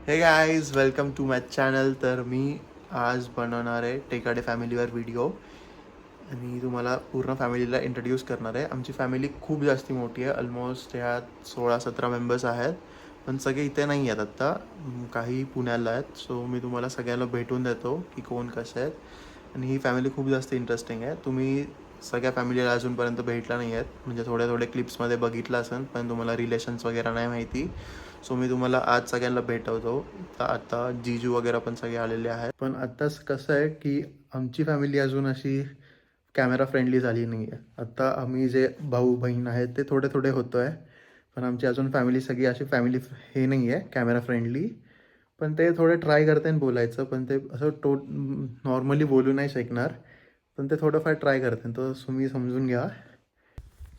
हे guys welcome to my channel. तर मी आज बनवणार आहे टेकाडे फॅमिलीवर व्हिडिओ आणि तुम्हाला पूर्ण फॅमिलीला इंट्रोड्यूस करणार आहे. आमची फॅमिली खूप जास्ती मोठी आहे. ऑलमोस्ट ह्यात 16-17 मेंबर्स आहेत, पण सगळे इथे नाही आहेत आत्ता. काही पुण्याला आहेत. सो मी तुम्हाला सगळ्यांना भेटून देतो की कोण कसे आहेत. आणि ही फॅमिली खूप जास्त इंटरेस्टिंग आहे. तुम्ही सगळ्या फॅमिलीला अजूनपर्यंत भेटला नाही आहेत, म्हणजे थोड्या क्लिप्समध्ये बघितलं असेल, पण तुम्हाला रिलेशन्स वगैरे नाही माहिती. सो मी तुम्हाला आज सगळ्यांना भेटवतो. आता जीजू वगैरे पण सगळे आलेले आहेत. पण आत्ताच कसं आहे की आमची फॅमिली अजून अशी कॅमेरा फ्रेंडली झाली नाही आहे. आत्ता आम्ही जे भाऊ बहीण आहेत ते थोडे थोडे होतो आहे, पण आमची अजून फॅमिली सगळी अशी फॅमिली हे नाही आहे कॅमेरा फ्रेंडली. पण ते थोडे ट्राय करते बोलायचं, पण ते असं नॉर्मली बोलू नाही शकणार, पण ते थोडंफार ट्राय करते, तर तुम्ही समजून घ्या.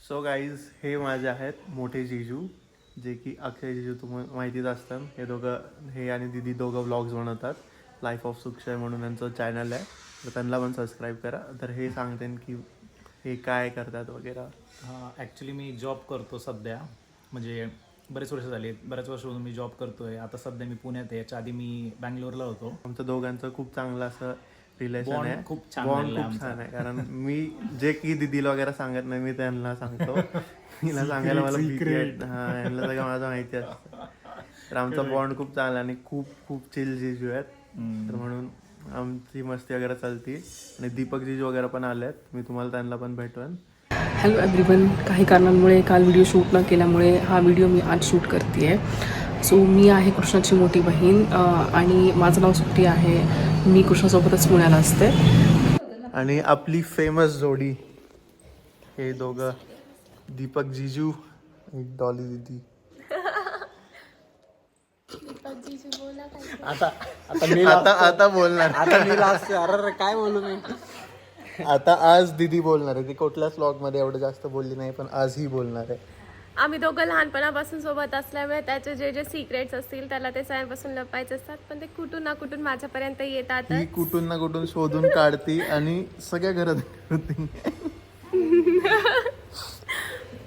सो गाईज, हे माझे आहेत मोठे जीजू, जे की अक्षय जीजू तुम्हाला माहितीच असतं. हे आणि दीदी दोघं व्लॉग्स बनवतात. लाईफ ऑफ सुक्षय म्हणून त्यांचं चॅनल आहे, तर त्यांना पण सबस्क्राईब करा. तर हे सांगते की हे काय करतात वगैरे. हां, ॲक्च्युली मी जॉब करतो सध्या, म्हणजे बरेच वर्ष झाली, बऱ्याच वर्षापासून मी जॉब करतो आहे. आता सध्या मी पुण्यात आहे. याच्या आधी मी बँगलोरला होतो. आमचं दोघांचं खूप चांगलं असं रिलेशन Bond आहे. खूप छान बॉन्ड झालेला खूप आहे छान आहे. कारण मी जे की दीदीला वगैरे सांगत नाही, मी त्यांना सांगतो. तिला सांगायला मला भीती आहे. हां, यांना सगळं माझं माहिती असतं. तर आमचा बॉन्ड खूप चांगला आणि खूप खूप चिल जीजू आहेत. तर म्हणून आमची मस्ती वगैरे चालती. आणि दीपक जीजू वगैरे पण आले आहेत. मी तुम्हाला त्यांना पण भेटवेन. Hello everyone. काही कारणांमुळे काल व्हिडिओ शूट न केल्यामुळे हा व्हिडिओ मी आज शूट करते आहे. सो मी आहे कृष्णाची मोठी बहीण आणि माझं नाव सुप्ती आहे. मी कृष्णासोबतच पुण्याला असते. आणि आपली फेमस जोडी हे दोघं, दीपक जीजू आणि डॉली दीदी. आता आता मी आता बोलणार. आता मी लास्ट. अरे काय बोलू मी. आता आज दीदी बोलणार आहे. ती कुठल्याच व्लॉग मध्ये एवढं जास्त बोलली नाही, पण आज ही बोलणार आहे. आम्ही दोघं लहानपणापासून सोबत असल्यामुळे त्याचे जे जे सिक्रेट्स असतील त्याला ते सगळ्यांपासून लपायचे असतात, पण ते कुठून ना कुठून माझ्यापर्यंत येतात. ही कुठून ना कुठून शोधून काढती आणि सगळ्या घरात होती.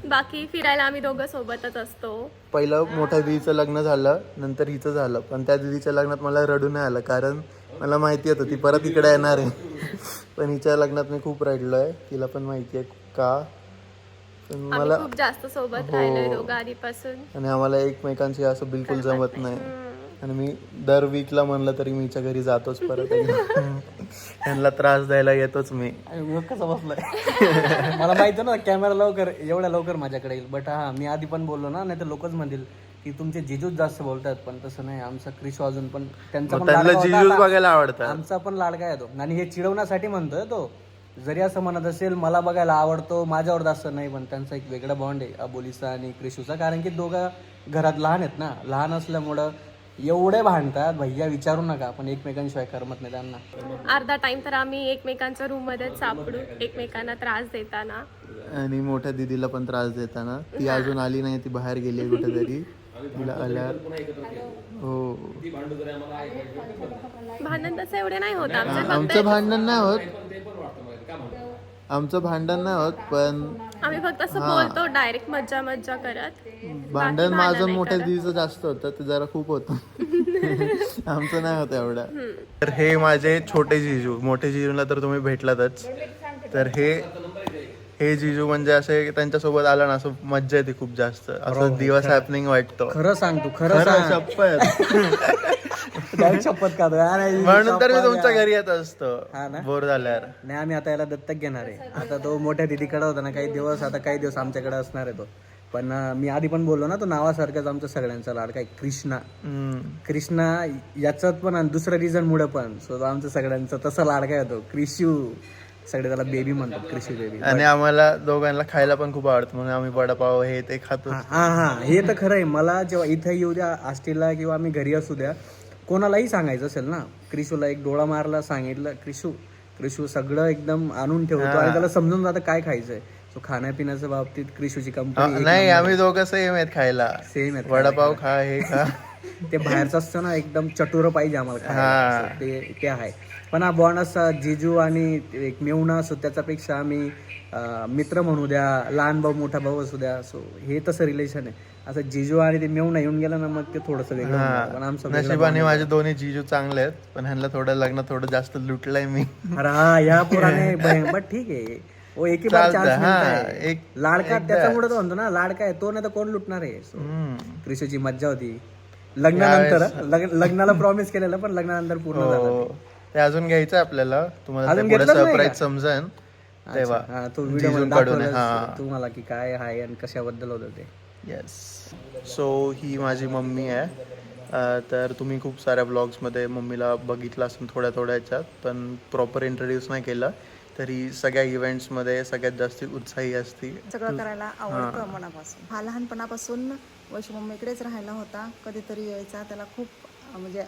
बाकी फिरायला आम्ही दोघं सोबतच असतो. पहिलं मोठ्या दिदीचं लग्न झालं, नंतर हिचं झालं, पण त्या दिदीच्या लग्नात मला रडू नाही आलं, कारण मला माहिती होतं ती परत इकडे येणार आहे. पण हिच्या लग्नात मी खूप रडलोय. तिला पण माहिती आहे का. पण आम्ही मला खूप जास्त सोबत राहिलोय दोघं आधीपासून. आणि आम्हाला एकमेकांशी असं बिलकुल जमत नाही. आणि मी दर वीकला म्हणलं तरी मी हिच्या घरी जातोच परत. त्यांना त्रास द्यायला येतोच मी. कसं बसलाय. मला माहिती ना कॅमेरा लवकर एवढ्या लवकर माझ्याकडे येईल. बट हा, मी आधी पण बोललो ना, नाही तर लोकच म्हणतील की तुमचे जिजूच जास्त बोलतात. पण तसं नाही. आमचा क्रिशो अजून पण त्यांचा पण त्यांना लाडका जीजूच होता. बघायला आवडतात. आमचा पण लाडका आहे तो. आणि हे चिडवण्यासाठी म्हणतोय तो. जरी असं म्हणत असेल मला बघायला आवडतो, माझ्यावर जास्त नाही, पण त्यांचा एक वेगळा बॉन्ड आहे अबोलीचा आणि क्रिशूचा. कारण की दोघं घरात लहान आहेत ना. लहान असल्यामुळं एवढे भांडतात भैया विचारू नका. पण एकमेकांशिवाय करमत नाही त्यांना. अर्धा टाइम तर आम्ही एकमेकांच्या रूम मध्ये सापडू, एकमेकांना त्रास देताना. आणि मोठ्या दीदीला पण त्रास देताना. ती अजून आली नाही, ती बाहेर गेली कुठेतरी. तिला आल्यावर हो, भांडण तसं एवढे नाही होत आमचं भांडण नाही होत. आमचं भांडण नाही होत, पण आम्ही फक्त असं बोलतो डायरेक्ट मज्जा मज्जा करत. भांडण माझं मोठ्या दीदीचं जास्त होतं, ते जरा खूप होतं. आमचं नाही होत एवढं. तर हे माझे छोटे जीजू. मोठे जीजूला तर तुम्ही भेटलातच. तर हे जीजू म्हणजे असे त्यांच्यासोबत आला ना, असं मज्जा येते खूप जास्त. असं दिवस हॅपनिंग वाटतो. खरं सांग तू. खरं शपथ. शपथ का म्हणून तर मी तुमच्या घरी येत असतो हा ना? बोर झाल्यावर. नाही, आम्ही आता याला दत्तक घेणार आहे. आता तो मोठ्या दिदीकडे होता ना काही दिवस, आता काही दिवस आमच्याकडे असणार आहे तो. पण मी आधी पण बोललो ना, तो नावासारखाच आमचा सगळ्यांचा लाडका आहे कृष्णा. कृष्णा याच्यात पण आणि दुसरं रिझन मुळे पण. सो आमचं सगळ्यांचं तसं लाडका आहे तो क्रिशू. सगळे त्याला बेबी म्हणतात, कृषी बेबी. आणि आम्हाला दोघांना खायला पण खूप आवडतं, म्हणून आम्ही वडापाव हे ते खातो. हा, हे तर खरं आहे. मला जेव्हा इथं येऊ द्या आष्टीला किंवा आम्ही घरी असू द्या, कोणालाही सांगायचं असेल ना, क्रिशूला एक डोळा मारला, सांगितलं क्रिशू सगळं एकदम आणून ठेवतो आणि त्याला समजून जातं काय खायचंय. सो खाण्यापिण्याच्या बाबतीत क्रिशूची कंपनी नाही, आम्ही दोघं सेम आहेत खायला. सेम आहे. वडापाव खा, हे खा. ते बाहेरचं असतं ना एकदम चटुर पाहिजे आम्हाला खायला. असं ते आहे. पण हा बॉन्ड असा जिजू आणि एक मेवणा असो त्याच्यापेक्षा आम्ही मित्र म्हणू द्या, लहान भाऊ मोठा भाऊ असू द्या, सो हे तसं रिलेशन आहे. असं जिजू आणि ते मेवणा येऊन गेलं ना मग ते थोडंसं वेगळं होऊन जातं. पण आमचं वेगळं नशिबाने माझे दोन्ही जीजू चांगले आहेत, पण ह्यांना थोडं लग्न थोडं जास्त लुटलंय मी. अरे हा या पुराने बट ठीक आहे. ओ एक ही बार चान्स मिळता है. एक लाडका त्याच्यामुळे तो म्हणतो ना, लाडका आहे तो, नाही तर कोण लुटणार आहे. So, क्रिशूची मज्जा होती लग्नानंतर. लग्नाला प्रॉमिस केलेलं पण लग्नानंतर पूर्ण झालं. ते अजून घ्यायचं आपल्याला, तुम्हाला अजून ते पुढे घेतलंच नाही सरप्राईज का? समजेल तेव्हा. हा, तो व्हिडिओ जिजूंकडून दाखवलं हा. तुम्हाला की काय आहे आणि कशाबद्दल होतं ते. येस. सो ही माझी मम्मी आहे. तर तुम्ही खूप साऱ्या ब्लॉग्समध्ये मम्मीला बघितलं असेल थोड्या थोड्या ह्याच्यात, पण प्रॉपर इंट्रोड्यूस नाही केलं. तरी सगळ्या इव्हेंट्समध्ये सगळ्यात जास्त उत्साही असते. सगळं करायला आवडतं मनापासून. हा लहानपणापासून वैशू मम्मीकडेच राहायला होता. कधीतरी यायचा. त्याला खूप म्हणजे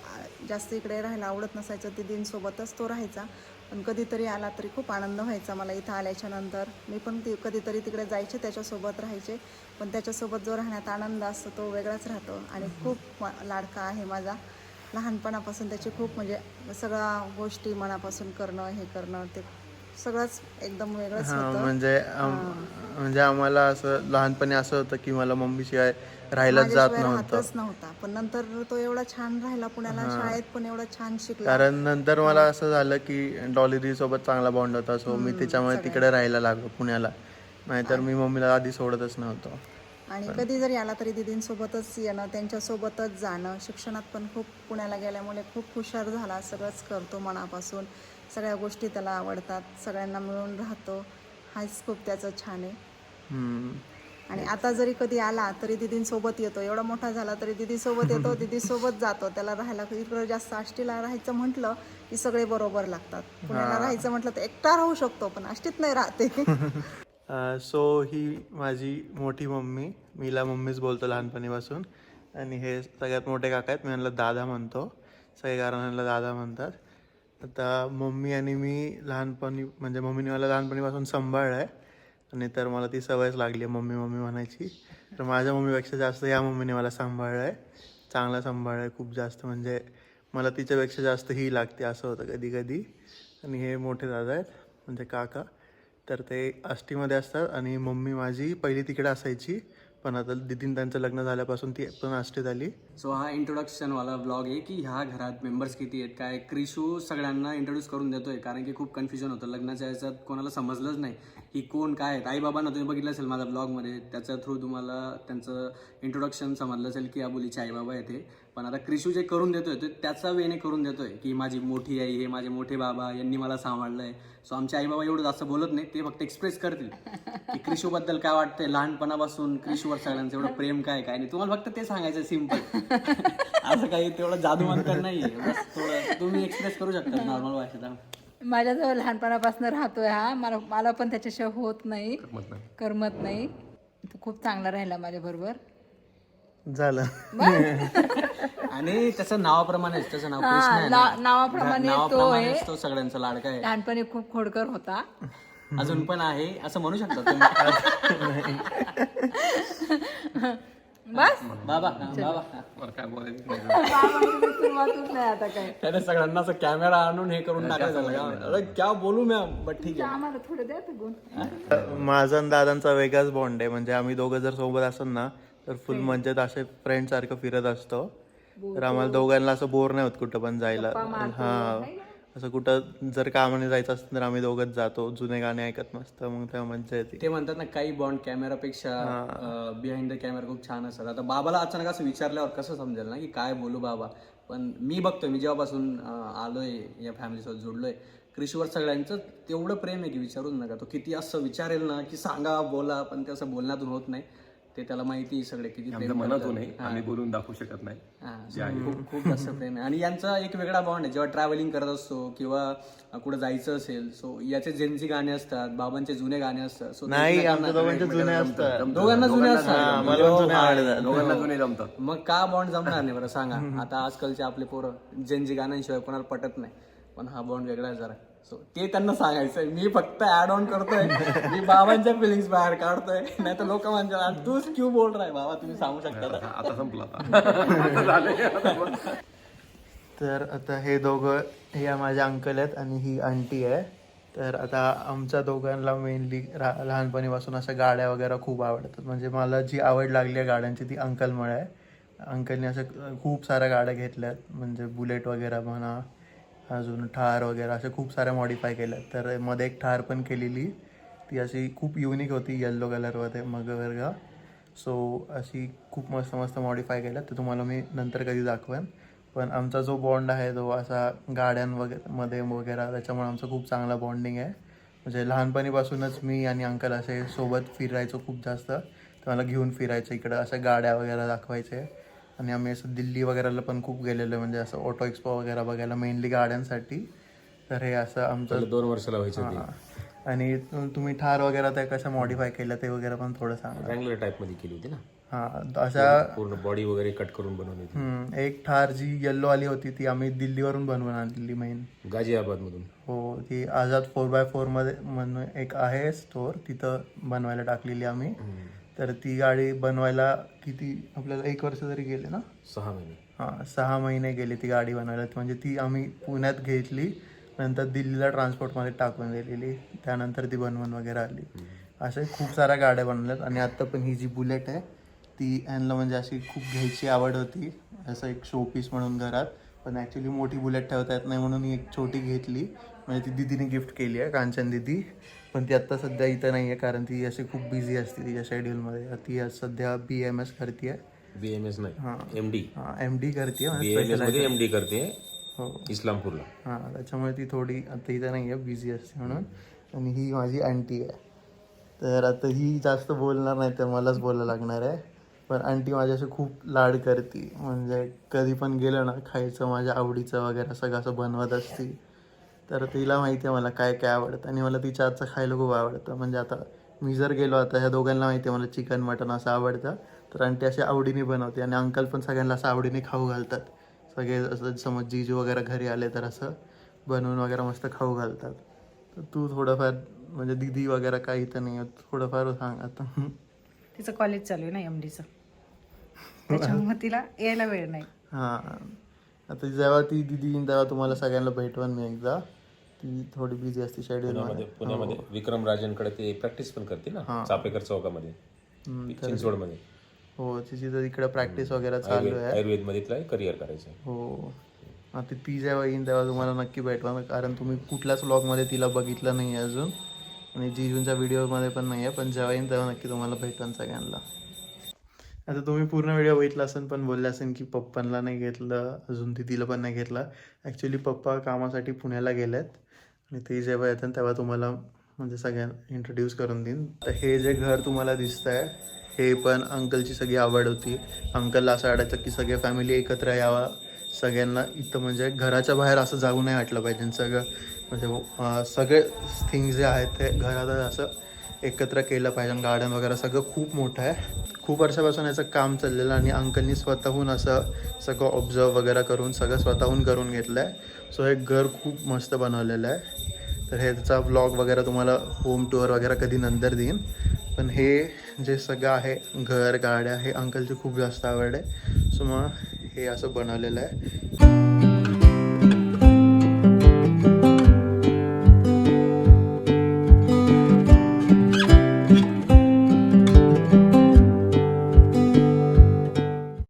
जास्त इकडे राहायला आवडत नसायचं. दीदींसोबतच तो राहायचा. पण कधीतरी आला तरी खूप आनंद व्हायचा मला इथं आल्याच्या नंतर. मी पण कधीतरी तिकडे जायचे, त्याच्यासोबत राहायचे. पण त्याच्यासोबत जो राहण्यात आनंद असतो तो वेगळाच राहतो. आणि खूप लाडका आहे माझा. लहानपणापासून त्याचे खूप म्हणजे सगळ्या गोष्टी मनापासून करणं, हे करणं, ते सगळंच एकदम वेगळंच होतं. म्हणजे आम्हाला असं लहानपणी असं होतं की मला मम्मीशिवाय राहायलाच जात नव्हतं. राहतच नव्हता. पण नंतर तो एवढा छान राहिला पुण्याला, शाळेत पण एवढा छान शिकला. कारण नंतर मला असं झालं की डॉली सोबत चांगला बॉन्ड होता. सो मी त्याच्यामुळे तिकडे राहायला लागलो पुण्याला. नाहीतर मी मम्मीला आधी सोडतच नव्हतो. आणि कधी जरी आला तरी दीदींसोबतच येणं, त्यांच्यासोबतच जाणं. शिक्षणात पण खूप पुण्याला गेल्यामुळे खूप हुशार झाला. सगळंच करतो मनापासून. सगळ्या गोष्टी त्याला आवडतात. सगळ्यांना मिळून राहतो. हाच खूप त्याचं छान आहे. आणि आता जरी कधी आला तरी दीदींसोबत येतो. एवढा मोठा झाला तरी दीदीसोबत येतो, दीदीसोबत जातो. त्याला राहायला इकडं जास्त आष्टीला राहायचं म्हटलं की सगळे बरोबर लागतात. पुण्याला राहायचं म्हटलं तर एकटा राहू शकतो, पण आष्टीत नाही राहते. सो ही माझी मोठी मम्मी. मीला मम्मीच बोलतो लहानपणीपासून. आणि हे सगळ्यात मोठे काका आहेत. मी यांना दादा म्हणतो. सगळे कारण यांना दादा म्हणतात. आता मम्मी आणि मी लहानपणी म्हणजे मम्मीने मला लहानपणीपासून सांभाळलं आहे. आणि तर मला ती सवयच लागली आहे मम्मी मम्मी म्हणायची. तर माझ्या मम्मीपेक्षा जास्त या मम्मीने मला सांभाळलं आहे. चांगलं सांभाळलं आहे खूप जास्त. म्हणजे मला तिच्यापेक्षा जास्त ही लागते असं होतं कधी कधी. आणि हे मोठे दादा आहेत म्हणजे काका. तर ते आष्टीमध्ये असतात. आणि मम्मी माझी पहिली तिकडे असायची, पण आता दीदीन त्यांचं लग्न झाल्यापासून ती पण आष्टीत आली. सो हा इंट्रोडक्शनवाला ब्लॉग आहे की ह्या घरात मेंबर्स किती आहेत काय. क्रिशू सगळ्यांना इंट्रोड्यूस करून देतोय कारण की खूप कन्फ्युजन होतं लग्नाच्या याच्यात. कोणाला समजलंच नाही की कोण काय आहेत. आई बाबांना तुम्ही बघितलं असेल माझ्या ब्लॉगमध्ये, त्याच्या थ्रू तुम्हाला त्यांचं इंट्रोडक्शन समजलं असेल की आबोलीचे आई बाबा येते. पण आता क्रिशू जे करून देतोय ते त्याचा वेने करून देतोय की माझी मोठी आई, हे माझे मोठे बाबा, यांनी मला सांभाळलंय. सो आमचे आई बाबा एवढं जास्त बोलत नाही. ते फक्त एक्सप्रेस करतील की क्रिशूबद्दल काय वाटतंय, लहानपणापासून क्रिशूवर सगळ्यांचं एवढं प्रेम काय काय नाही. तुम्हाला फक्त ते सांगायचं सिम्पल. असं काही तेवढं जादूमंतर नाहीये. बस थोडं तुम्ही एक्सप्रेस करू शकता नॉर्मल भाषेत. माझ्याजवळ लहानपणापासून राहतोय हा. मला पण त्याच्याशिवाय होत नाही, करमत नाही. तो खूप चांगला राहिला माझ्या बरोबर. झालं. आणि त्याचं नावाप्रमाणेच, त्याचं नाव कृष्ण आहे ना. नावाप्रमाणे तो सगळ्यांचा लाडका आहे. लहानपणी खूप खोडकर होता, अजून पण आहे असं म्हणू शकता तुम्ही. बस बाबा काय बोलायचं सुरुवातच नाही आता काय. त्याने सगळ्यांना असं कॅमेरा आणून हे करून टाकायचं. अरे क्या बोलू मॅम, बट ठीक आहे. आम्हाला थोडं द्या ते गुण. माझा आणि दादांचा वेगळाच बॉन्ड आहे. म्हणजे आम्ही दोघं जर सोबत असेल ना तर फुल मज्जेत असे फ्रेंड सारखं फिरत असतो. तर आम्हाला दोघांना असं बोर नाही होत कुठं पण जायला. हा, असं कुठं जर कामाने जायचं असतं तर आम्ही दोघंच जातो. जुने गाणे ऐकत मस्त, मग तेव्हा मज्जा येते. ते म्हणतात ना काही बॉन्ड कॅमेरापेक्षा बिहाइंड द कॅमेरा खूप छान असतात. आता बाबाला अचानक असं विचारल्यावर कसं समजेल ना की काय बोलू बाबा. पण मी बघतोय, मी जेव्हापासून आलोय या फॅमिलीसोबत जोडलोय, क्रिशूवर सगळ्यांचं तेवढं प्रेम आहे की विचारूच नका. तो किती असं विचारेल ना की सांगा बोला, पण ते असं बोलण्यातून होत नाही. ते त्याला माहिती सगळे किती प्रेम मनातून आहे, आम्ही बोलून दाखवू शकत नाही. खूप खूप जास्त प्रेम आहे. आणि यांचा एक वेगळा बॉन्ड आहे. जेव्हा ट्रॅव्हलिंग करत असतो किंवा कुठं जायचं असेल, सो याचे जेन्झी गाणे असतात, बाबांचे जुने गाणे असतात. सो नाही, आमच्या दोघांचे जुने असतात. दोघांना जुने असतात, मला पण जुने आवडतात. दोघांना जुने जमतात. मग का बॉन्ड जमणार नाही बरं सांगा. आता आजकालचे आपले पोरं जेन्झी गाण्यांशिवाय कोणाला पटत नाही. पण हा बॉन्ड वेगळा आहे जरा. सो ते त्यांना सांगायचंय. मी फक्त ऍड ऑन करतोय, मी बाबांच्या फिलिंग्स बाहेर काढतोय, नाही तर लोक म्हणतात तूच क्यू बोल राय बाबा. तुम्ही सांगू शकता आता संपला आता झालं. तर आता हे दोघं हे माझे अंकल आहेत आणि ही आंटी आहे. तर आता आमच्या दोघांना मेनली लहानपणीपासून अशा गाड्या वगैरे खूप आवडतात. म्हणजे मला जी आवड लागली आहे गाड्यांची ती अंकलमुळे आहे. अंकलने अशा खूप साऱ्या गाड्या घेतल्यात, म्हणजे बुलेट वगैरे म्हणा, अजून थार वगैरे अशा खूप साऱ्या मॉडिफाय केल्यात. तर मध्ये एक थार पण केलेली, ती अशी खूप युनिक होती, येल्लो कलरमध्ये मग वर्गा. सो अशी खूप मस्त मस्त मॉडिफाय केल्यात, तर तुम्हाला मी नंतर कधी दाखवेन. पण आमचा जो बॉन्ड आहे तो असा गाड्यांमध्ये वगैरे, त्याच्यामुळे आमचं खूप चांगला बॉन्डिंग आहे. म्हणजे लहानपणीपासूनच मी आणि अंकल असे सोबत फिरायचो खूप जास्त. तर मला घेऊन फिरायचं इकडं, अशा गाड्या वगैरे दाखवायचे. आणि आम्ही असं दिल्ली वगैरेला पण खूप गेलेलो, म्हणजे असं ऑटो एक्सपो वगैरे बघायला, मेनली गाड्यांसाठी. तर हे असं आमचं 2 वर्षाला व्हायचं ते. आणि तुम्ही थार वगैरे त्या कशा मॉडिफाय केल्या ते वगैरे पण थोडं सांगा. रँगलर टाईपमध्ये केली होती ना. हां, अशा पूर्ण बॉडी वगैरे कट करून बनवली होती. एक थार जी येल्लो आली होती ती आम्ही दिल्लीवरून बनवून आणलेली मेन. गाझियाबादमधून. हो, ती आझाद 4x4 मध्ये म्हणून एक आहे स्टोर, तिथं बनवायला टाकलेली आम्ही. तर ती गाडी बनवायला किती आपल्याला 1 वर्ष तरी गेले ना. 6 महिने. हां, 6 महिने गेले ती गाडी बनवायला. म्हणजे ती आम्ही पुण्यात घेतली, नंतर दिल्लीला ट्रान्सपोर्टमध्ये टाकून दिलेली, त्यानंतर ती बनवून वगैरे आली. अशा खूप साऱ्या गाड्या बनवल्यात. आणि आत्ता पण ही जी बुलेट आहे ती यांना म्हणजे अशी खूप घ्यायची आवड होती, असं एक शो पीस म्हणून घरात. पण ॲक्च्युली मोठी बुलेट ठेवता येत नाही म्हणून ही एक छोटी घेतली, म्हणजे ती दिदीने गिफ्ट केली आहे, कांचन दिदी. पण ती आत्ता सध्या इथं नाही आहे, कारण ती अशी खूप बिझी असते तिच्या शेड्यूलमध्ये. ती आज सध्या BMS करते आहे. BMS नाही, MD. हां, MD करते आहे. BMS मध्ये MD करते हो, इस्लामपूरला. हां, त्याच्यामुळे ती थोडी आता इथं नाही आहे, बिझी असते म्हणून. आणि ही माझी आंटी आहे. तर आता ही जास्त बोलणार नाही, तर मलाच बोलायला लागणार आहे. पण आंटी माझ्याशी खूप लाड करते, म्हणजे कधी पण गेलं ना खायचं माझ्या आवडीचं वगैरे सगळं असं बनवत असते. तर तिला माहिती आहे मला काय काय आवडतं, आणि मला तिच्या हातचं खायला खूप आवडतं. म्हणजे आता मी जर गेलो, आता ह्या दोघांना माहिती आहे मला चिकन मटन असं आवडतं, तर आंटी अशी आवडीने बनवते. आणि अंकल पण सगळ्यांना असं आवडीने खाऊ घालतात. सगळे असं समज जीजू वगैरे घरी आले तर असं बनवून वगैरे मस्त खाऊ घालतात. तर तू थोडंफार, म्हणजे दिदी वगैरे काही तर नाही, थोडंफार सांग आता. तिचं कॉलेज चालू आहे ना MDचं, त्याच्यामुळे तिला यायला वेळ नाही. हां, आता जेव्हा ती दिदी येईन तेव्हा तुम्हाला सगळ्यांना भेटवन मी एकदा. ती थोडी बिझी असते शेड्यूलमध्ये. पुण्यामध्ये विक्रम राजनकडे ते प्रॅक्टिस पण करते ना, चापेकर चौकामध्ये, चिंचवडमध्ये. हो, तिची तर इकडे प्रॅक्टिस वगैरे चालू आहे. आयुर्वेदमध्ये तिला करिअर करायचं. हो, आता ती जेव्हा येईन तेव्हा तुम्हाला नक्की भेटवा, कारण तुम्ही कुठल्याच व्लॉगमध्ये तिला बघितलं नाही आहे अजून, आणि जीजूंच्या व्हिडिओमध्ये पण नाही आहे. पण जेव्हा येईन तेव्हा नक्की तुम्हाला भेटवन सगळ्यांना. आता तुम्ही पूर्ण व्हिडिओ बघितला असेल, पण बोलले असेल की पप्पांना नाही घेतलं, अजून दिदीला पण नाही घेतलं. ॲक्च्युली पप्पा कामासाठी पुण्याला गेलेत, आणि ते जेव्हा येतात तेव्हा तुम्हाला म्हणजे सगळ्यांना इंट्रोड्यूस करून देईन. तर हे जे घर तुम्हाला दिसतं आहे, हे पण अंकलची सगळी आवड होती. अंकलला असं वाटायचं की सगळे फॅमिली एकत्र यावा, सगळ्यांना इथं म्हणजे घराच्या बाहेर असं जाऊ नाही वाटलं पाहिजे. सगळं म्हणजे सगळे थिंग्स जे आहेत ते घरातच असं एकत्र केलं पाहिजे. गार्डन वगैरे सगळं खूप मोठं आहे. खूप वर्षापासून याचं काम चाललेलं, आणि अंकलनी स्वतःहून असं सगळं ऑब्झर्व वगैरे करून सगळं स्वतःहून करून घेतलं आहे. सो हे घर खूप मस्त बनवलेलं आहे. तर ह्याचा व्लॉग वगैरे तुम्हाला होम टूर वगैरे कधी नंतर देईन. पण हे जे सगळं आहे घर गाड्या, हे अंकलची खूप जास्त आवड आहे. सो मग हे असं बनवलेलं आहे.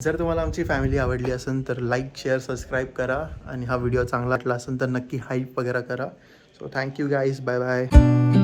जर तुम्हाला आमची फॅमिली आवडली असेल तर लाईक, शेअर, सबस्क्राईब करा. आणि हा व्हिडिओ चांगला वाटला असेल तर नक्की हाईप वगैरे करा. So thank you guys, bye bye.